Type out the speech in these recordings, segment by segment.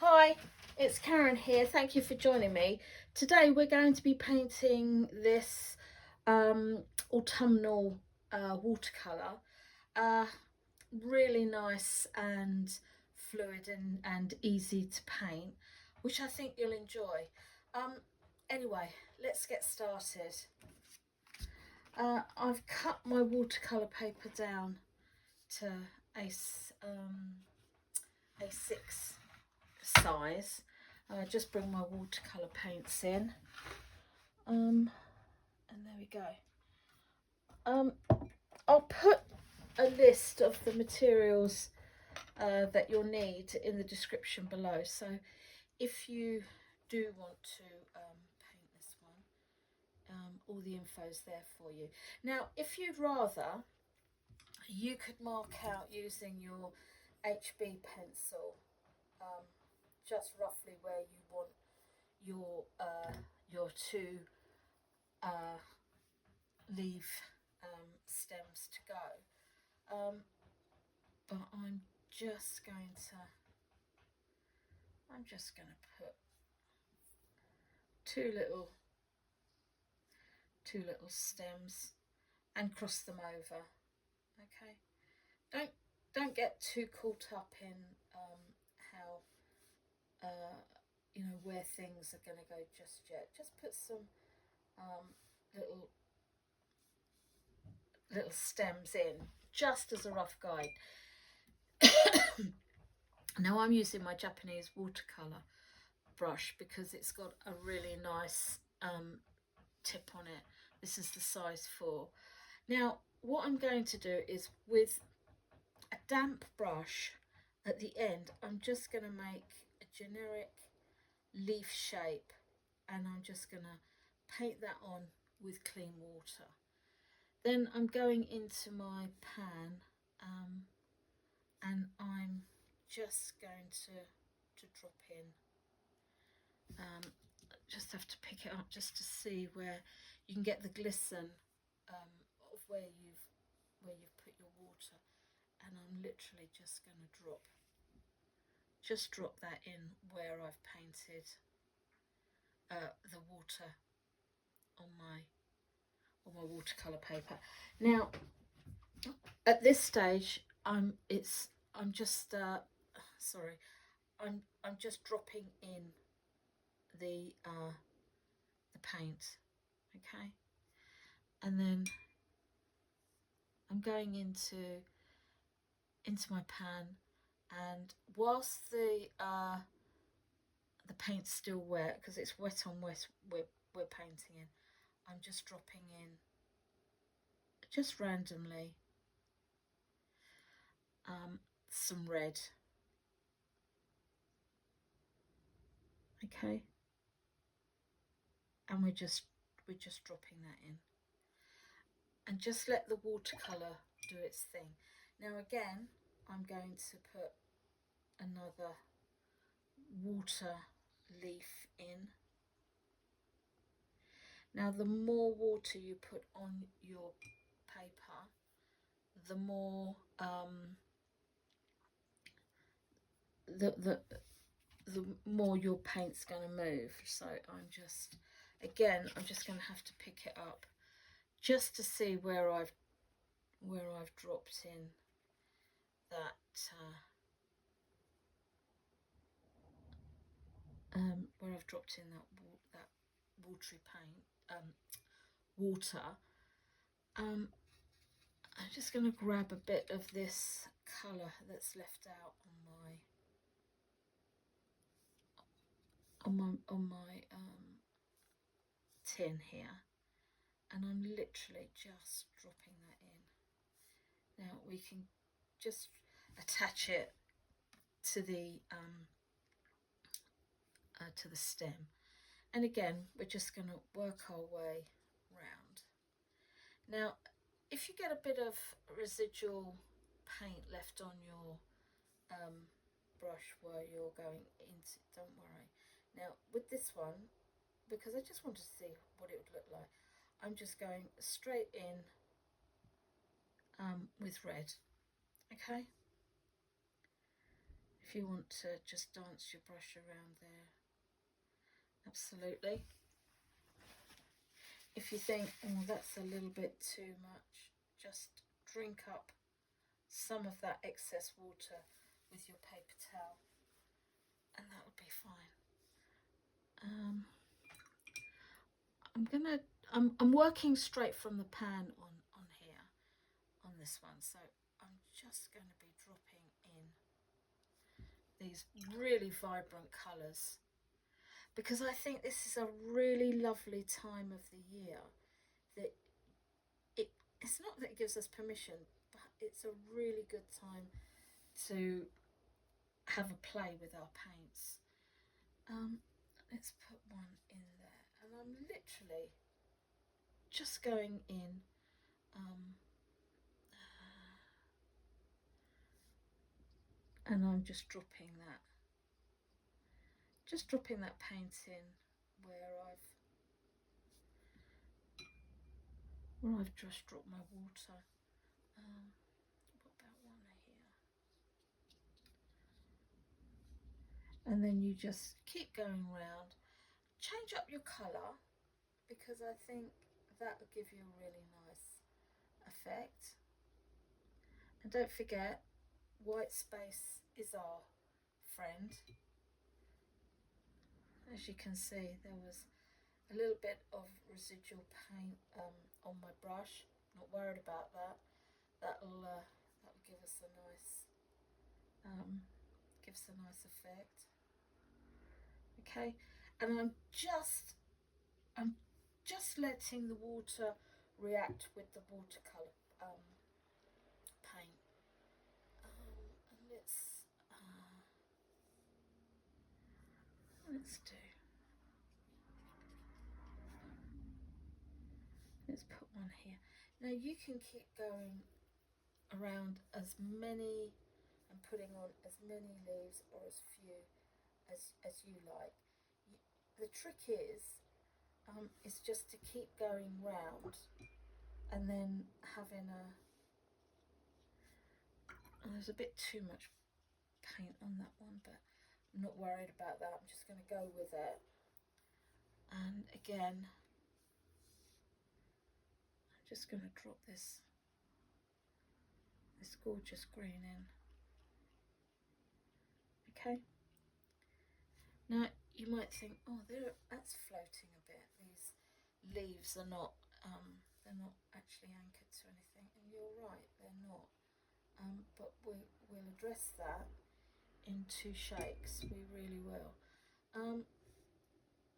Hi, it's Karen here. Thank you for joining me. Today we're going to be painting this autumnal watercolour. Uh, really nice and fluid and easy to paint, which I think you'll enjoy. Anyway, let's get started. I've cut my watercolour paper down to A6 size. Just bring my watercolour paints in, and there we go. I'll put a list of the materials that you'll need in the description below, so if you do want to paint this one, all the info's there for you. Now if you'd rather, you could mark out using your HB pencil just roughly where you want your two leaf stems to go, but I'm just going to put two little stems and cross them over. Okay, don't get too caught up in how you know where things are going to go just yet. Just put some little stems in just as a rough guide. Now I'm using my Japanese watercolour brush because it's got a really nice tip on it. This is the size 4. Now what I'm going to do is, with a damp brush at the end, I'm just going to make a generic leaf shape, and I'm just going to paint that on with clean water. Then I'm going into my pan, and I'm just going to drop in. Just have to pick it up just to see where you can get the glisten of where you've put your water, and I'm literally just going to drop that in where I've painted the water on my watercolor paper. Now at this stage I'm just dropping in the paint, okay, and then I'm going into my pan, and whilst the paint's still wet, because it's wet on wet we're painting in, I'm just dropping in just randomly some red, okay, and we're just dropping that in, and just let the watercolor do its thing. Now again, I'm going to put another water leaf in. Now the more water you put on your paper, the more the more your paint's going to move. So I'm just going to have to pick it up just to see where I've dropped in that where I've dropped in that watery paint water. I'm just going to grab a bit of this colour that's left out on my tin here, and I'm literally just dropping that in. Now we can just attach it to the stem, and again we're just going to work our way round. Now if you get a bit of residual paint left on your brush where you're going into, don't worry. Now with this one, because I just want to see what it would look like, I'm just going straight in with red, okay? if you want to just dance your brush around there, absolutely. If you think, oh, that's a little bit too much, just drink up some of that excess water with your paper towel and that would be fine. I'm working straight from the pan on here, on this one, so I'm just going to be dropping in these really vibrant colours, because I think this is a really lovely time of the year. That it's not that it gives us permission, but it's a really good time to have a play with our paints. Let's put one in there, and I'm literally just going in and I'm just dropping that paint in where I've just dropped my water. What about one here? And then you just keep going round. Change up your colour, because I think that will give you a really nice effect. And don't forget, white space is our friend. As you can see, there was a little bit of residual paint on my brush. Not worried about that. That'll give us a nice effect. Okay, and I'm just letting the water react with the watercolour paint. And let's put one here. Now you can keep going around as many and putting on as many leaves or as few as you like. The trick is just to keep going round and then having there's a bit too much paint on that one, but I'm not worried about that. I'm just going to go with it. And again, I'm just going to drop this gorgeous green in. Okay. Now you might think, oh, that's floating a bit. These leaves are not they're not actually anchored to anything, and you're right, they're not. But we'll address that in 2 shakes. We really will.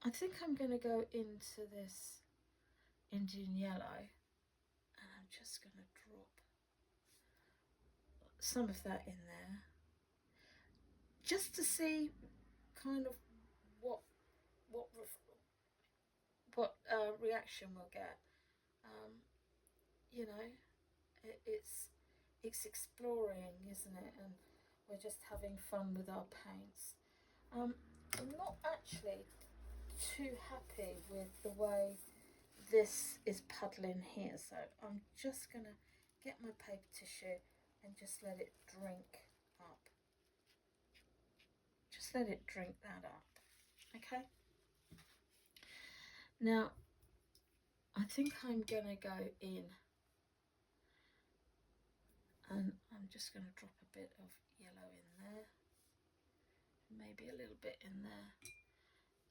I think I'm going to go into this Indian yellow, and I'm just going to drop some of that in there, just to see kind of what reaction we'll get. You know, it's exploring, isn't it? And we're just having fun with our paints. I'm not actually too happy with the way this is puddling here, so I'm just gonna get my paper tissue and just let it drink up. Just let it drink that up. Okay. Now I think I'm gonna go in and I'm just going to drop a bit of yellow in there, maybe a little bit in there,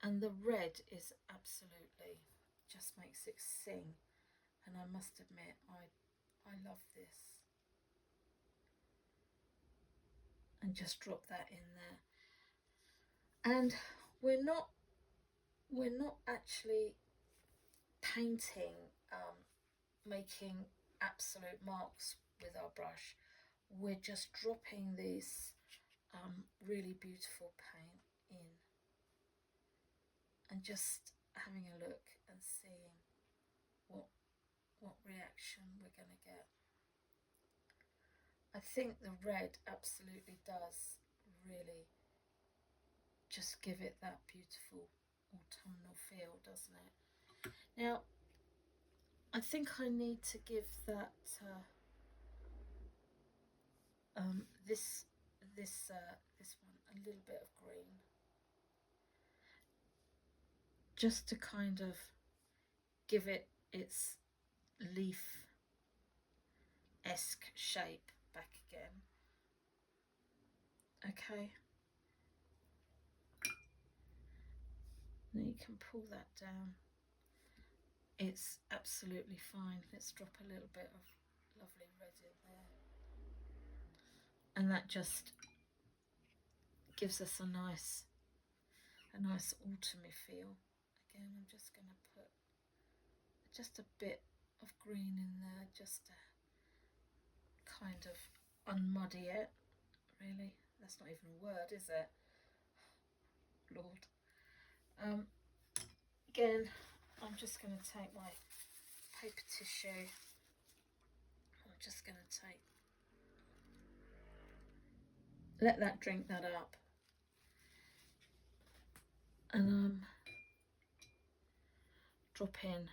and the red is absolutely just makes it sing, and I must admit I love this. And just drop that in there, and we're not actually painting, making absolute marks with our brush. We're just dropping this really beautiful paint in and just having a look and seeing what reaction we're going to get. I think the red absolutely does really just give it that beautiful autumnal feel, doesn't it? Now I think I need to give that this one a little bit of green, just to kind of give it its leaf-esque shape back again. Okay. Now you can pull that down. It's absolutely fine. Let's drop a little bit of lovely red in there. And that just gives us a nice autumny feel. Again, I'm just going to put just a bit of green in there, just to kind of unmuddy it. Really, that's not even a word, is it? Lord. Again, I'm just going to take my paper tissue. I'm just going to let that drink that up, and drop in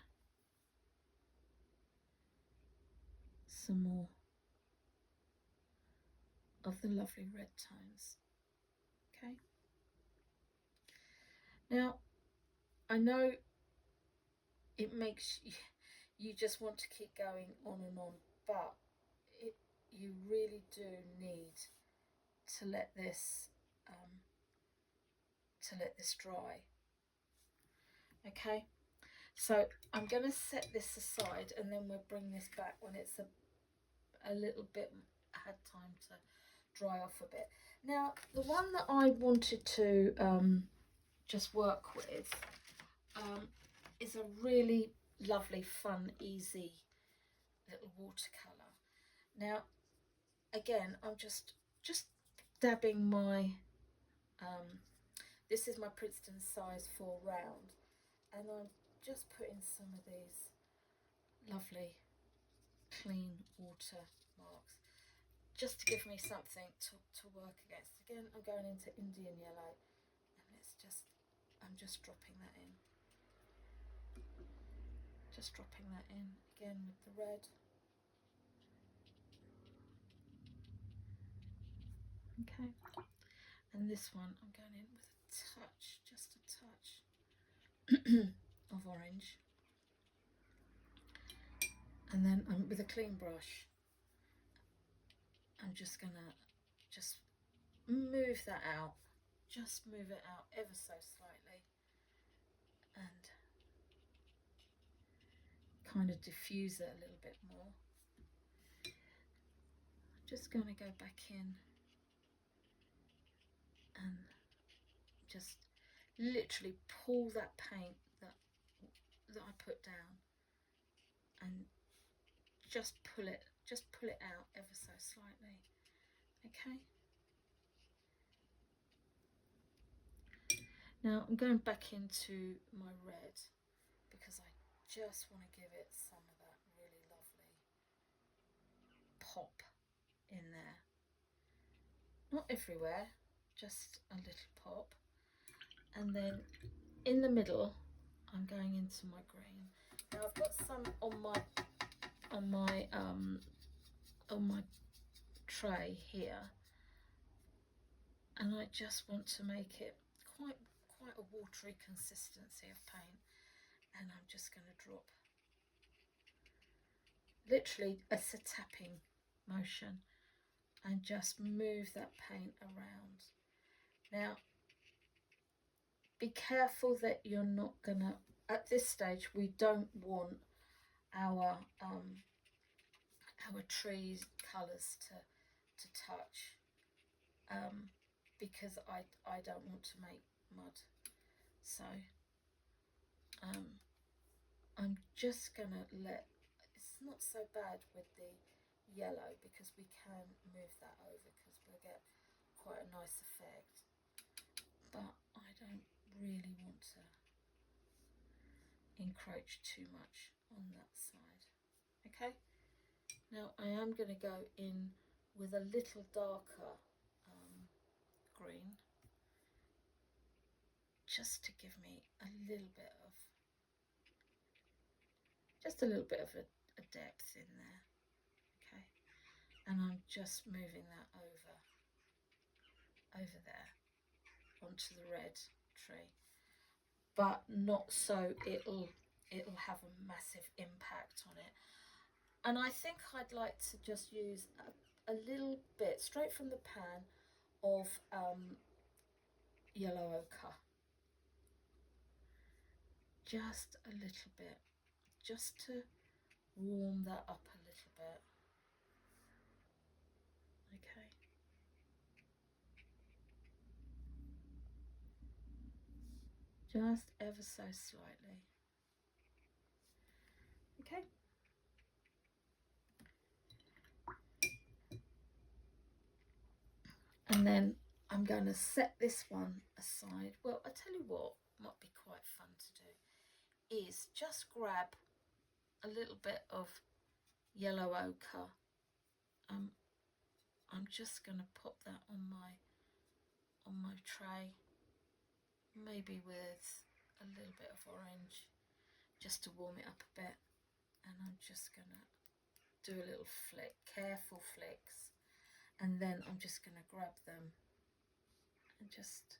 some more of the lovely red tones. Okay. Now, I know it makes you just want to keep going on and on, but you really do need to let this dry. Okay, so I'm going to set this aside, and then we'll bring this back when it's a little bit had time to dry off a bit. Now, the one that I wanted to just work with is a really lovely, fun, easy little watercolour. Now, again, I'm just dabbing my this is my Princeton size 4 round, and I'm just putting some of these lovely clean water marks, just to give me something to work against. Again, I'm going into Indian yellow, and I'm just dropping that in. Just dropping that in again with the red. Okay, and this one I'm going in with a touch, just a touch of orange, and then with a clean brush I'm just gonna move that out, just move it out ever so slightly, and kind of diffuse it a little bit more. Just going to go back in and just literally pull that paint that I put down, and just pull it out ever so slightly. Okay. Now I'm going back into my red, because I just want to give it some of that really lovely pop in there. Not everywhere, just a little pop. And then in the middle I'm going into my green. Now I've got some on my tray here, and I just want to make it quite a watery consistency of paint, and I'm just going to drop literally a tapping motion and just move that paint around. Now be careful that you're not gonna, at this stage we don't want our trees colours to touch, because I don't want to make mud. So I'm just gonna it's not so bad with the yellow, because we can move that over, because we'll get quite a nice effect, but I don't really want to encroach too much on that side. Okay, now I am going to go in with a little darker green, just to give me a little bit of a depth in there. Okay, and I'm just moving that over there. onto the red tree, but not so it'll have a massive impact on it. And I think I'd like to just use a little bit straight from the pan of yellow ochre, just a little bit, just to warm that up a little bit. Okay. Just ever so slightly. Okay. And then I'm going to set this one aside. Well, I tell you what might be quite fun to do is just grab a little bit of yellow ochre. I'm just going to pop that on my tray, maybe with a little bit of orange, just to warm it up a bit. And I'm just going to do a little flick, careful flicks, and then I'm just going to grab them and just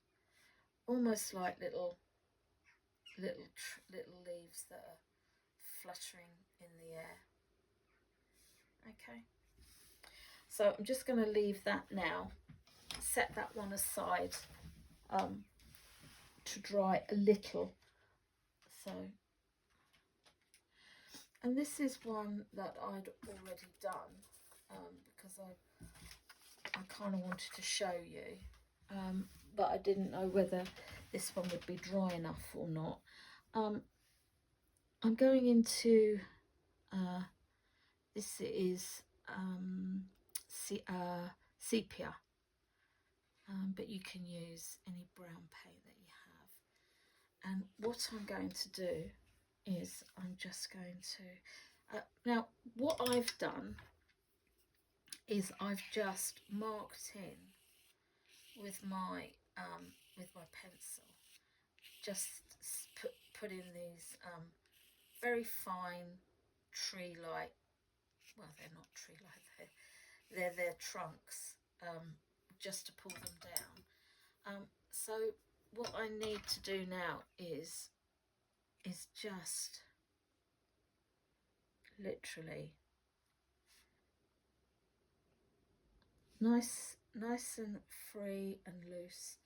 almost like little leaves that are fluttering in the air. Okay, so I'm just going to leave that now, set that one aside to dry a little. So, and this is one that I'd already done because I kind of wanted to show you, but I didn't know whether this one would be dry enough or not. I'm going into this is sepia, but you can use any brown paint that you have. And what I'm going to do is I'm just going to now what I've done is I've just marked in with my pencil, just put in these very fine tree-like, well, they're not tree-like, they're their trunks, just to pull them down. So what I need to do now is just literally nice and free and loose.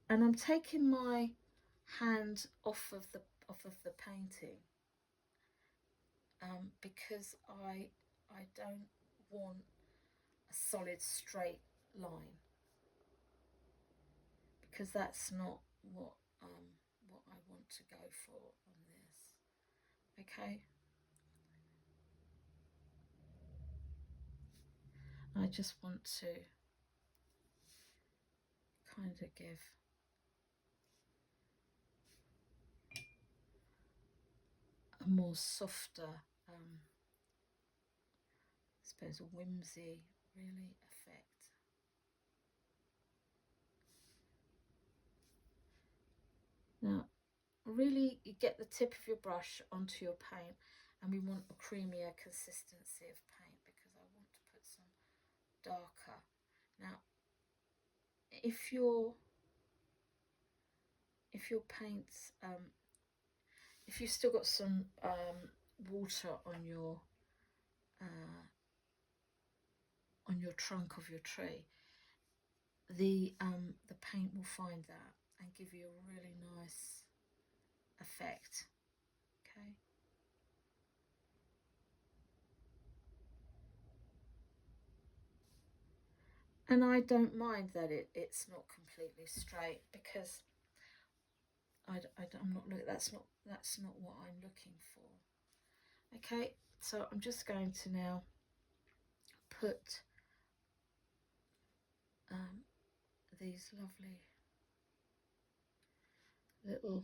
And I'm taking my hand off of the painting because I don't want a solid straight line, because that's not what I want to go for on this. Okay, I just want to kind of give a more softer, I suppose a whimsy really effect. Now really you get the tip of your brush onto your paint, and we want a creamier consistency of paint because I want to put some darker. Now if your paints if you've still got some water on your trunk of your tree, the paint will find that and give you a really nice effect. Okay, and I don't mind that it's not completely straight, because I'm not looking, that's not what I'm looking for. Okay, so I'm just going to now put these lovely little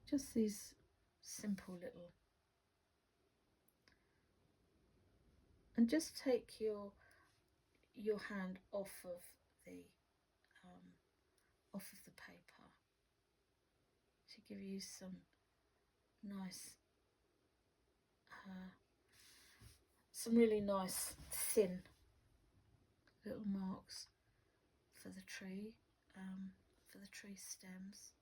just these simple little, and just take your hand off of the paper to give you some nice, some really nice thin little marks for the tree, for the tree stems.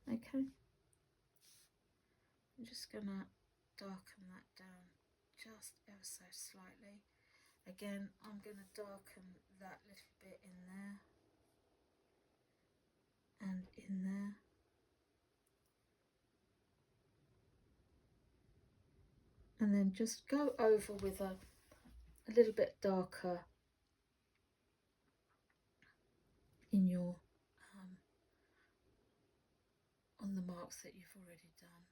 Okay, I'm just gonna darken that down just ever so slightly. Again, I'm going to darken that little bit in there and in there. And then just go over with a little bit darker in your on the marks that you've already done.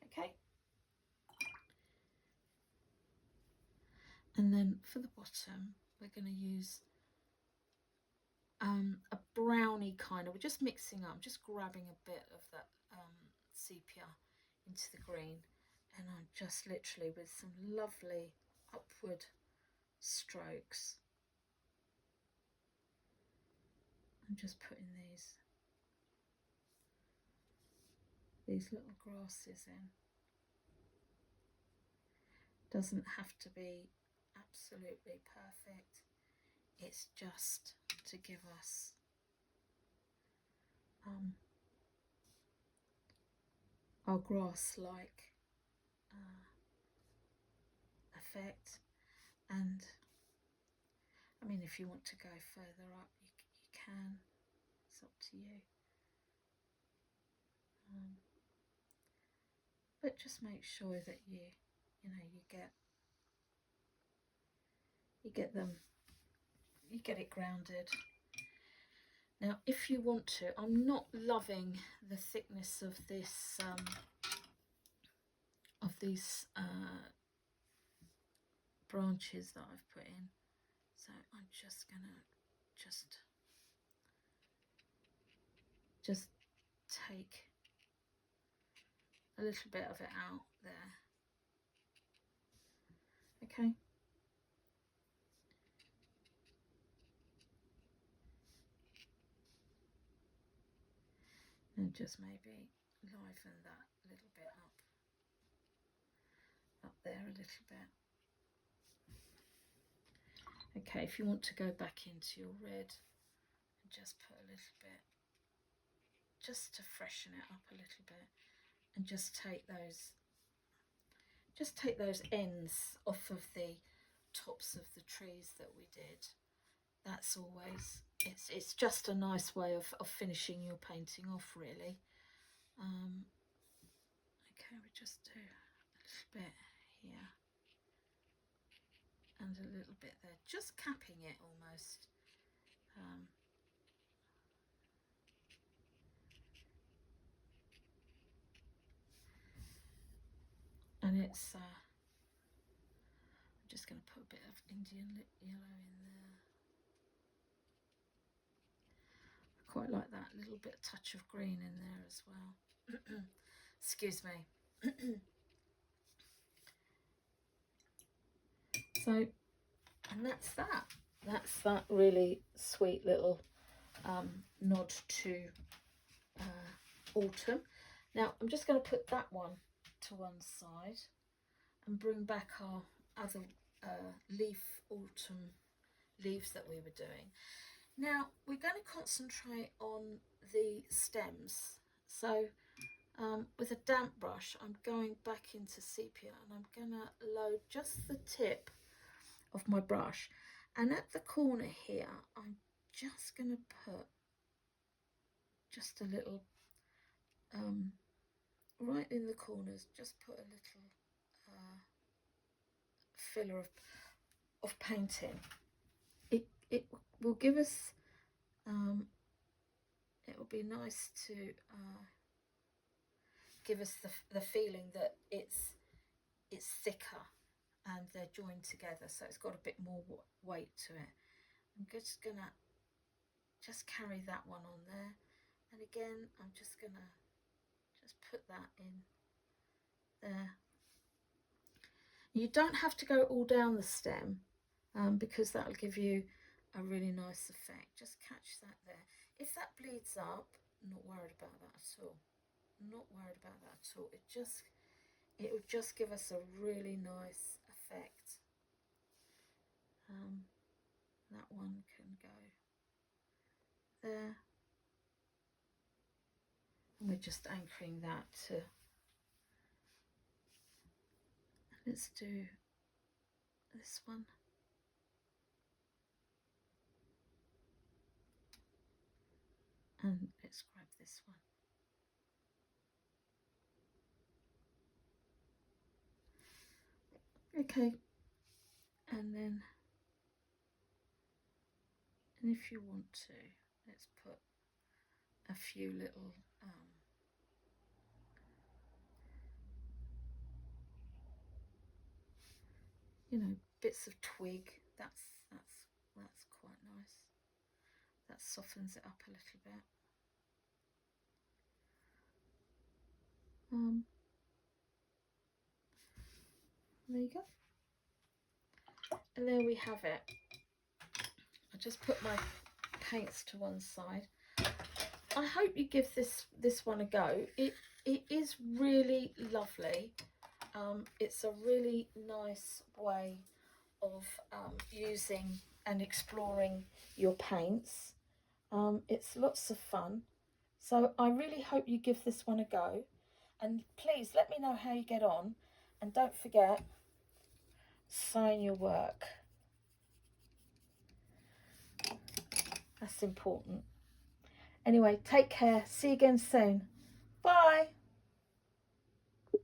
Okay. And then for the bottom, we're going to use a browny kind of, we're just mixing up, just grabbing a bit of that sepia into the green, and I'm just literally with some lovely upward strokes, I'm just putting these little grasses in. Doesn't have to be absolutely perfect, it's just to give us our grass-like effect. And I mean, if you want to go further up, you can, it's up to you. But just make sure that you get it grounded. Now, if you want to, I'm not loving the thickness of this branches that I've put in, so I'm just gonna just take a little bit of it out there. Okay. And just maybe liven that little bit up there a little bit. Okay, if you want to go back into your red, just put a little bit, just to freshen it up a little bit, and just take those ends off of the tops of the trees that we did. That's always, it's just a nice way of finishing your painting off, really. Okay, we just do a little bit here and a little bit there, just capping it almost. And it's I'm just going to put a bit of Indian yellow in there. I quite like that little bit touch of green in there as well. Excuse me. So, and that's that really sweet little nod to autumn. Now I'm just going to put that one to one side and bring back our other autumn leaves that we were doing. Now we're going to concentrate on the stems. So with a damp brush, I'm going back into sepia and I'm going to load just the tip of my brush, and at the corner here I'm just going to put just a little right in the corners, just put a little filler of painting. It will give us it will be nice to give us the feeling that it's thicker and they're joined together, so it's got a bit more weight to it. I'm just gonna carry that one on there, and again I'm just gonna put that in there. You don't have to go all down the stem because that'll give you a really nice effect. Just catch that there. If that bleeds up, not worried about that at all. Not worried about that at all. It will just give us a really nice effect. That one can go there. And we're just anchoring that to, let's do this one. And let's grab this one. Okay, and then, and if you want to, let's put a few little you know, bits of twig. That's quite nice. That softens it up a little bit. There you go. And there we have it. I just put my paints to one side. I hope you give this one a go. It is really lovely. It's a really nice way of using and exploring your paints. It's lots of fun. So I really hope you give this one a go. And please let me know how you get on. And don't forget, sign your work. That's important. Anyway, take care. See you again soon. Bye.